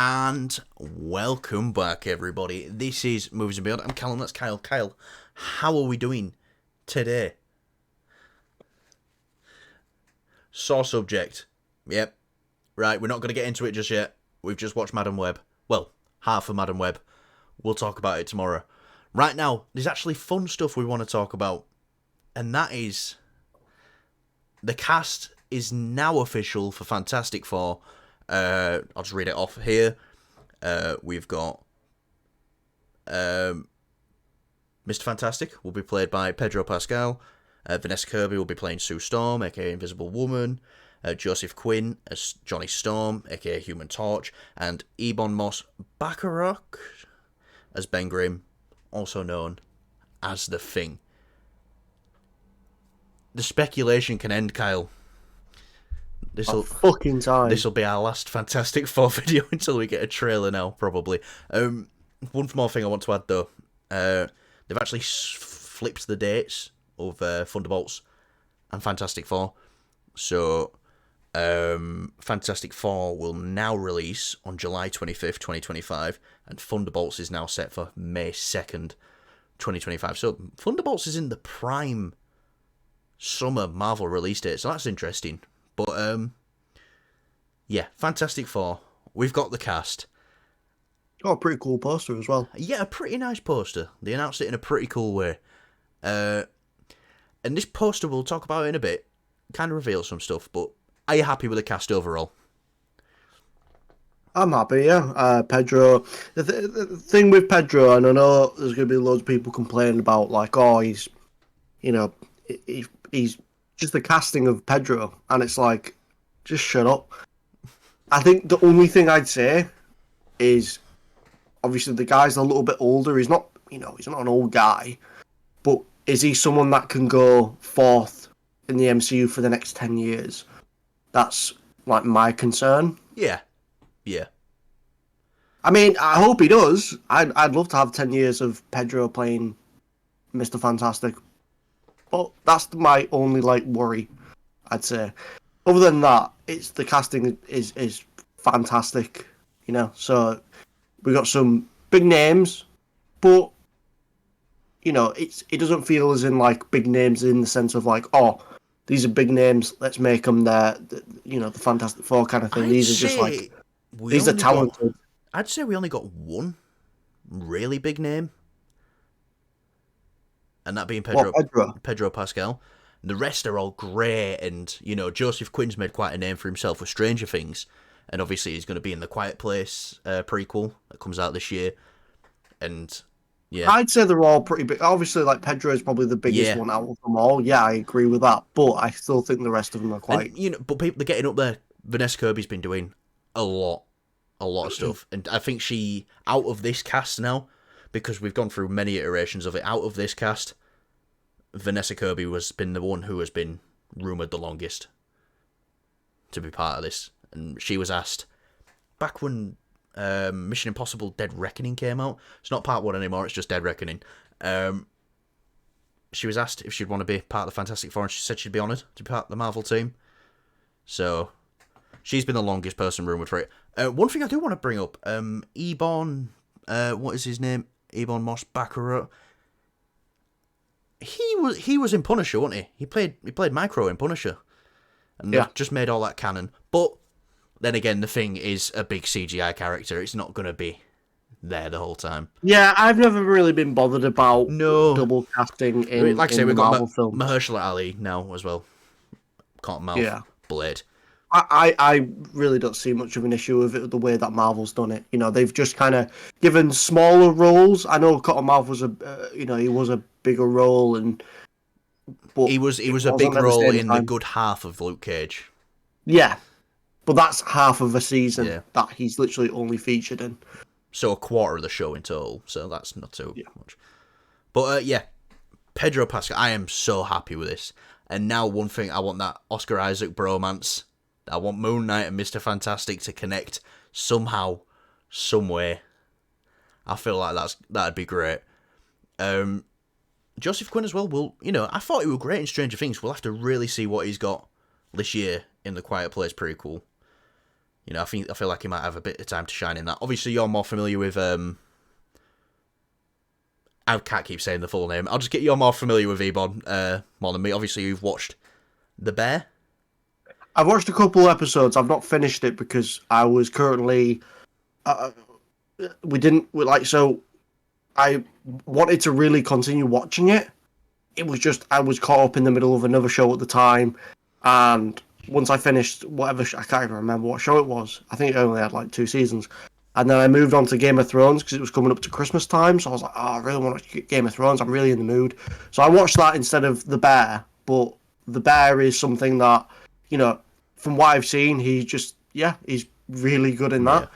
And welcome back, everybody. This is Movies and Beyond. I'm Callum, that's Kyle. Kyle, how are we doing today? Sore subject. Yep. Right, we're not going to get into it just yet. We've just watched Madam Web. Well, half of Madam Web. We'll talk about it tomorrow. Right now, there's actually fun stuff we want to talk about. And that is... the cast is now official for Fantastic Four. I'll just read it off here. We've got Mr. Fantastic will be played by Pedro Pascal. Vanessa Kirby will be playing Sue Storm, aka Invisible Woman. Joseph Quinn as Johnny Storm, aka Human Torch. And Ebon Moss-Bachrach as Ben Grimm, also known as The Thing. The speculation can end, Kyle. This'll be our last Fantastic Four video until we get a trailer now, probably. One more thing I want to add, though. They've actually flipped the dates of Thunderbolts and Fantastic Four. So, Fantastic Four will now release on July 25th, 2025, and Thunderbolts is now set for May 2nd, 2025. So, Thunderbolts is in the prime summer Marvel release date, so that's interesting. But, yeah, Fantastic Four. We've got the cast. Oh, a pretty cool poster as well. Yeah, a pretty nice poster. They announced it in a pretty cool way. And this poster, we'll talk about it in a bit, kind of reveals some stuff, but are you happy with the cast overall? I'm happy, yeah. Pedro, the thing with Pedro, and I know there's going to be loads of people complaining about, like, oh, he's just the casting of Pedro, and it's like, just shut up. I think the only thing I'd say is, obviously the guy's a little bit older. He's not an old guy, but is he someone that can go forth in the MCU for the next 10 years? That's like my concern. Yeah. I mean, I hope he does. I'd love to have 10 years of Pedro playing Mr. Fantastic. But that's my only worry, I'd say. Other than that, it's the casting is fantastic, So we got some big names, but it doesn't feel as in big names in the sense of oh, these are big names. Let's make them the Fantastic Four kind of thing. These are just these are talented. I'd say we only got one really big name. And that being Pedro Pascal. The rest are all grey, and, Joseph Quinn's made quite a name for himself with Stranger Things, and obviously he's going to be in the Quiet Place prequel that comes out this year, and, yeah. I'd say they're all pretty big. Obviously, Pedro is probably the biggest one out of them all. Yeah, I agree with that, but I still think the rest of them are quite... And, but people, they're getting up there. Vanessa Kirby's been doing a lot of stuff, and I think she, out of this cast now, because we've gone through many iterations of it, out of this cast, Vanessa Kirby has been the one who has been rumoured the longest to be part of this. And she was asked, back when Mission Impossible Dead Reckoning came out, it's not part 1 anymore, it's just Dead Reckoning, she was asked if she'd want to be part of the Fantastic Four, and she said she'd be honoured to be part of the Marvel team. So, she's been the longest person rumoured for it. One thing I do want to bring up, Ebon, what is his name? Ebon Moss-Bachrach. He was in Punisher, wasn't he? He played Micro in Punisher, and they've just made all that canon. But then again, the Thing is a big CGI character. It's not going to be there the whole time. Yeah, I've never really been bothered about double casting in like I say, we've got films. Mahershala Ali now as well. Cottonmouth, Blade. I really don't see much of an issue with it, the way that Marvel's done it. They've just kind of given smaller roles. I know Cottonmouth was he was a bigger role, but he was a big role in the good half of Luke Cage. Yeah, but that's half of a season that he's literally only featured in. So a quarter of the show in total. So that's not too much. But Pedro Pascal, I am so happy with this. And now one thing, I want that Oscar Isaac bromance. I want Moon Knight and Mr. Fantastic to connect somehow, some way. I feel like that'd be great. Joseph Quinn as well. I thought he was great in Stranger Things. We'll have to really see what he's got this year in the Quiet Place prequel. You know, I feel like he might have a bit of time to shine in that. Obviously, you're more familiar with I can't keep saying the full name. I'll just get you're more familiar with Ebon more than me. Obviously, you've watched The Bear. I've watched a couple episodes. I've not finished it because I was currently. We didn't like so. I wanted to really continue watching it. It was just I was caught up in the middle of another show at the time, and once I finished whatever I can't even remember what show it was. I think it only had like 2 seasons, and then I moved on to Game of Thrones because it was coming up to Christmas time. So I was like, oh, I really want to watch Game of Thrones. I'm really in the mood. So I watched that instead of The Bear. But The Bear is something that, you know, from what I've seen, he's really good in that. Yeah.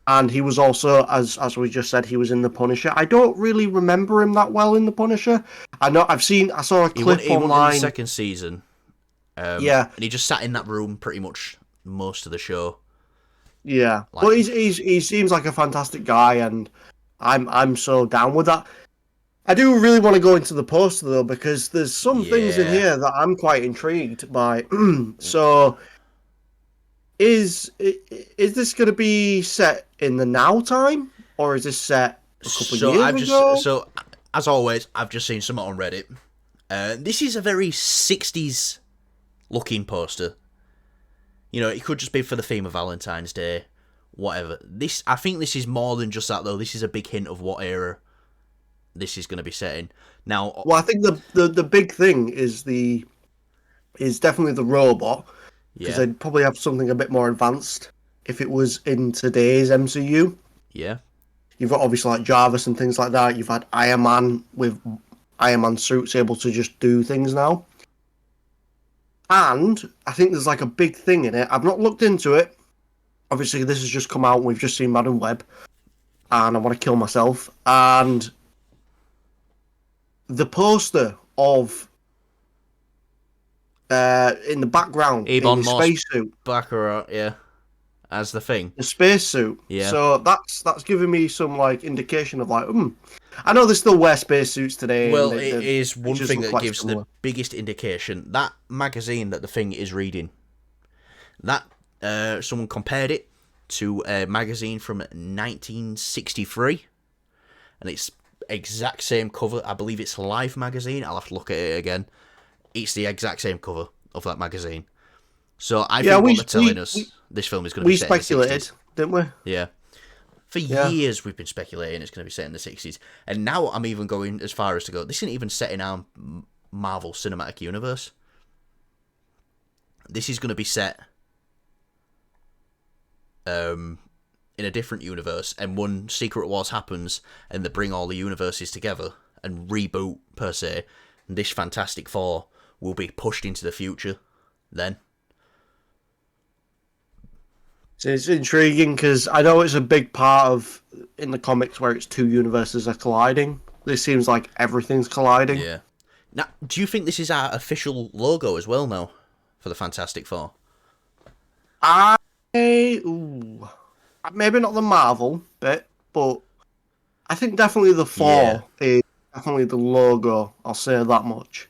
And he was also, as we just said, he was in The Punisher. I don't really remember him that well in The Punisher. I saw a clip He won in online. the second season. Yeah, And he just sat in that room pretty much most of the show. yeah. Like, But he seems like a fantastic guy, and I'm so down with that. I do really want to go into the poster though, because there's some things in Yeah. here that I'm quite intrigued by. So, is this going to be set in the now time, or is this set a couple of years ago? As always, I've just seen something on Reddit. This is a very 60s looking poster. You know, it could just be for the theme of Valentine's Day, whatever. I think this is more than just that though. This is a big hint of what era this is going to be set in. Now, Well, I think the big thing is definitely the robot, because yeah, they'd probably have something a bit more advanced if it was in today's MCU. yeah, You've got obviously like Jarvis and things like that. You've had Iron Man with Iron Man suits able to just do things now. And I think there's like a big thing in it. I've not looked into it. Obviously, this has just come out and we've just seen Madam Web. And I want to kill myself. And the poster of in the background Ebon in the Moss spacesuit. Baccarat, yeah, as the thing. The spacesuit. Yeah. So that's giving me some like indication of like, I know they still wear spacesuits today. Well, and it is one just thing look that quite gives similar. the biggest indication. That magazine that the thing is reading, that someone compared it to a magazine from 1963, and it's exact same cover. I believe it's Life magazine. I'll have to look at it again. It's the exact same cover of that magazine. So I think what they're telling us, this film is going to be set in the 60s. We speculated, didn't we? Yeah. For years, we've been speculating it's going to be set in the 60s. And now I'm even going as far as to go, this isn't even set in our Marvel Cinematic Universe. This is going to be set in a different universe, and when Secret Wars happens, and they bring all the universes together and reboot, per se, and this Fantastic Four will be pushed into the future then. So it's intriguing because I know it's a big part of in the comics where it's two universes are colliding. This seems like everything's colliding. Yeah. Now, do you think this is our official logo as well now for the Fantastic Four? Ooh, maybe not the Marvel bit, but I think definitely the four is definitely the logo. I'll say that much.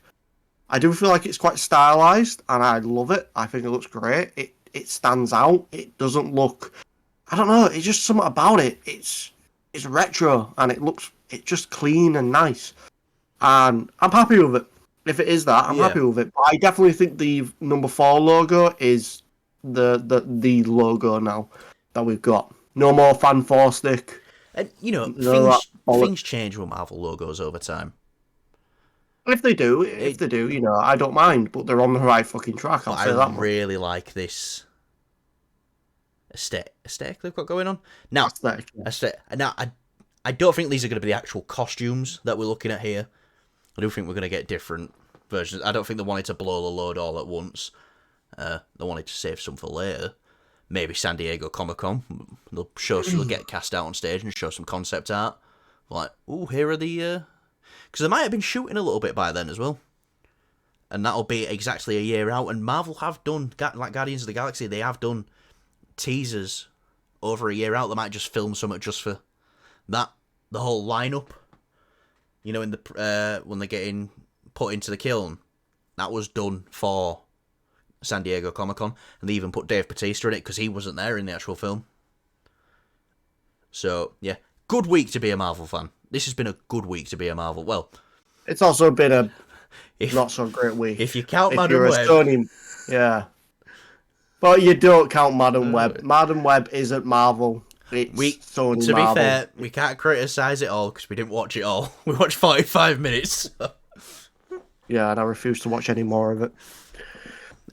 I do feel like it's quite stylized, and I love it. I think it looks great. It stands out. It doesn't look. I don't know. It's just something about it. It's retro, and it's just clean and nice. And I'm happy with it. If it is that, I'm happy with it. But I definitely think the number 4 logo is the logo now that we've got. No more fan 4 stick. And, you know, things change with Marvel logos over time. If they do, you know, I don't mind. But they're on the right fucking track. I'll say that much. I really like this aesthetic they've got going on. Now, Now, I don't think these are going to be the actual costumes that we're looking at here. I do think we're going to get different versions. I don't think they wanted to blow the load all at once. They wanted to save some for later. Maybe San Diego Comic-Con. They'll get cast out on stage and show some concept art. Like, ooh, here are the... Because they might have been shooting a little bit by then as well. And that'll be exactly a year out. And Marvel have done, like Guardians of the Galaxy, they have done teasers over a year out. They might just film something just for that. The whole lineup. You know, in the when they're getting put into the kiln. That was done for San Diego Comic-Con, and they even put Dave Bautista in it because he wasn't there in the actual film. So, yeah, good week to be a Marvel fan. This has been a good week to be a Marvel. Well, It's also been a if, not so great week. If you count if Madam you're a Web... Sony, yeah. But you don't count Madam Uh, Web. Madam Web isn't Marvel. It's Sony To be Marvel. fair, we can't criticise it all because we didn't watch it all. We watched 45 minutes. Yeah, and I refuse to watch any more of it.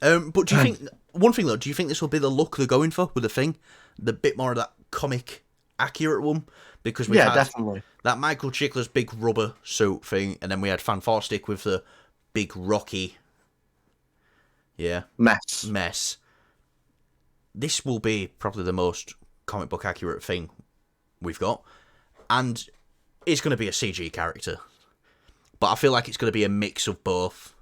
But do you think... One thing, though, do you think this will be the look they're going for with the Thing? The bit more of that comic accurate one? Because we had definitely. that Michael Chiklis big rubber suit thing, and then we had Fantastic with the big rocky... Yeah. Mess. This will be probably the most comic book accurate thing we've got. And it's going to be a CG character. But I feel like it's going to be a mix of both.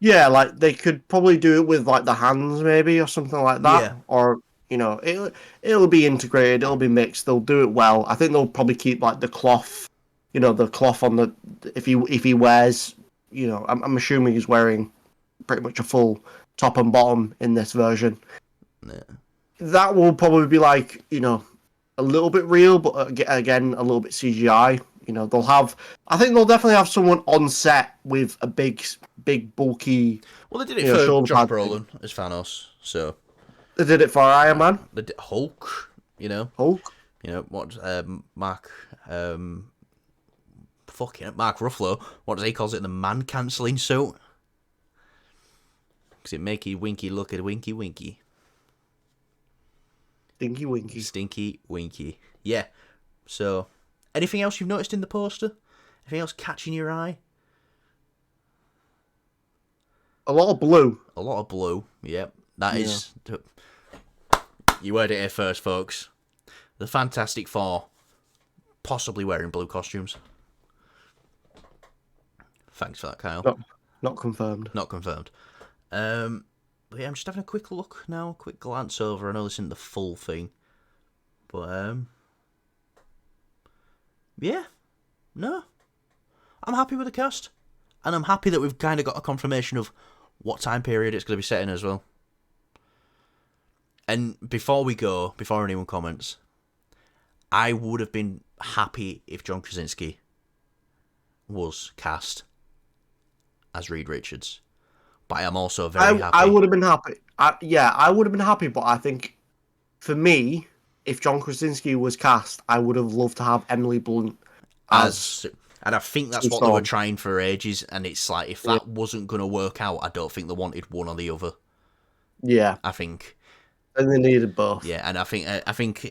Yeah, like they could probably do it with like the hands maybe or something like that. Yeah. Or, you know, it'll be integrated, it'll be mixed, they'll do it well. I think they'll probably keep like the cloth, you know, the cloth on the if he wears, you know, I'm assuming he's wearing pretty much a full top and bottom in this version. Yeah. That will probably be like, you know, a little bit real, but again, a little bit CGI. You know, I think they'll definitely have someone on set with a big, bulky. Well, they did it for Josh Brolin as Thanos, so. They did it for Iron Man. They did Hulk, you know. Hulk. You know, what, Mark Ruffalo, what does he call it, the man-cancelling suit? Because it make you winky look at winky winky. Stinky winky. Stinky winky. Yeah, so... Anything else you've noticed in the poster? Anything else catching your eye? A lot of blue. A lot of blue, yep. That is... You heard it here first, folks. The Fantastic Four possibly wearing blue costumes. Thanks for that, Kyle. Not confirmed. Not confirmed. But yeah, I'm just having a quick look now, quick glance over. I know this isn't the full thing. But, yeah. No. I'm happy with the cast. And I'm happy that we've kind of got a confirmation of what time period it's going to be set in as well. And before anyone comments, I would have been happy if John Krasinski was cast as Reed Richards. But I am also very happy. I would have been happy. I would have been happy, but I think, for me, if John Krasinski was cast, I would have loved to have Emily Blunt as... And I think that's what they were trying for ages, and it's like, if that wasn't going to work out, I don't think they wanted one or the other. Yeah. I think... And they needed both. Yeah, and I think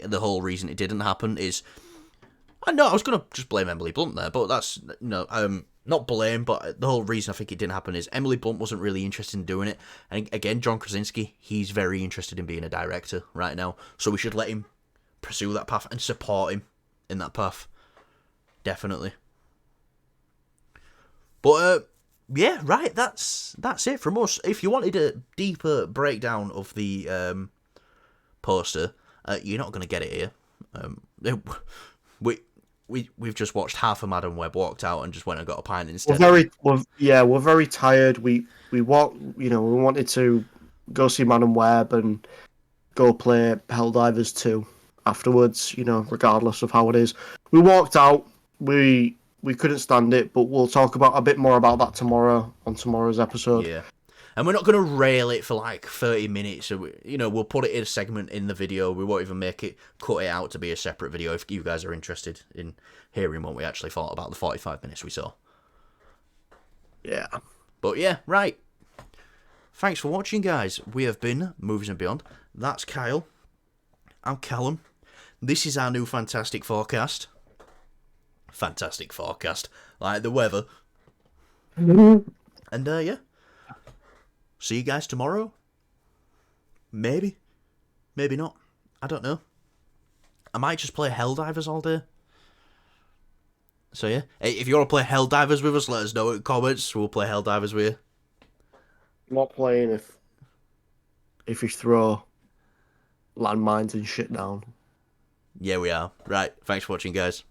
the whole reason it didn't happen is... I know I was going to just blame Emily Blunt there, but that's... not blame, but the whole reason I think it didn't happen is Emily Blunt wasn't really interested in doing it. And again, John Krasinski, he's very interested in being a director right now. So we should let him pursue that path and support him in that path. Definitely. But, yeah, right, that's it from us. If you wanted a deeper breakdown of the poster, you're not going to get it here. We've just watched half of Madam Web, walked out, and just went and got a pint instead. We're very tired. We wanted to go see Madam Web and go play Helldivers 2 afterwards. Regardless of how it is, we walked out. We couldn't stand it, but we'll talk a bit more about that tomorrow on tomorrow's episode. Yeah. And we're not going to rail it for like 30 minutes. So we'll put it in a segment in the video. We won't even cut it out to be a separate video if you guys are interested in hearing what we actually thought about the 45 minutes we saw. Yeah. But yeah, right. Thanks for watching, guys. We have been Movies and Beyond. That's Kyle. I'm Callum. This is our new Fantastic Forecast. Fantastic Forecast. Like the weather. And yeah. See you guys tomorrow? Maybe. Maybe not. I don't know. I might just play Helldivers all day. So yeah. Hey, if you want to play Helldivers with us, let us know in the comments. We'll play Helldivers with you. I'm not playing if you throw landmines and shit down. Yeah, we are. Right. Thanks for watching, guys.